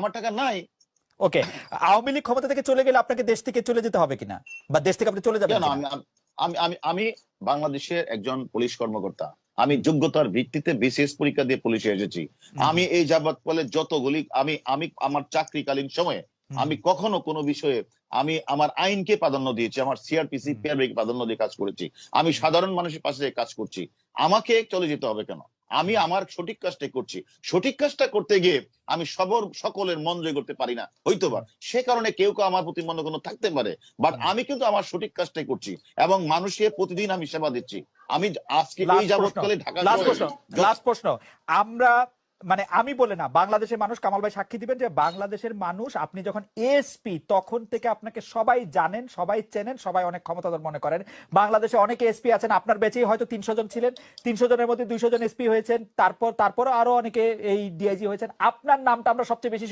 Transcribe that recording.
আমার টাকা নাই। ওকে, আওয়ামী লীগ ক্ষমতা থেকে চলে গেলে আপনাকে দেশ থেকে চলে যেতে হবে কিনা, বা দেশ থেকে আপনি চলে যাবেন কেন? কিনা? আমি আমি আমি বাংলাদেশের একজন পুলিশ কর্মকর্তা। আমি যোগ্যতার ভিত্তিতে বিসিএস পরীক্ষা দিয়ে পুলিশে এসেছি। আমি এই যাবৎ ফলে যতগুলি আমি আমার চাকরিকালীন সময়ে আমি কখনো কোনো বিষয়ে আমি আমার আইনকে প্রাধান্য দিয়েছি, আমার সিআরপিসি পিআরবিকে প্রাধান্য দিয়ে কাজ করেছি। আমি সাধারণ মানুষের পাশে কাজ করছি। আমাকে চলে যেতে হবে কেন? আমি আমার সঠিক কাজটাই করছি। সঠিক কাজটা করতে গিয়ে আমি সকলের মন জয় করতে পারি না হয়তোবা, সে কারণে কেউ কেউ আমার প্রতি মনে কোনো থাকতে পারে, বাট আমি কিন্তু আমার সঠিক কাজটাই করছি এবং মানুষের প্রতিদিন আমি সেবা দিচ্ছি। আমি আজকে এই যাবৎকালে ঢাকা লাস্ট প্রশ্ন, আমরা মানে আমি বলে না, বাংলাদেশের মানুষ, কামাল ভাই সাক্ষী দিবেন যে বাংলাদেশের মানুষ আপনি যখন এসপি তখন থেকে আপনাকে সবাই জানেন, সবাই চেনেন, সবাই অনেক ক্ষমতাধর মনে করেন। বাংলাদেশে অনেক এসপি আছেন, আপনার ব্যাচেই হয়তো 300 জন ছিলেন, 300 জনের মধ্যে 200 জন এসপি হয়েছেন, তারপর আরো অনেকে এই ডিআইজি হয়েছেন, আপনার নামটা আমরা সবচেয়ে বেশি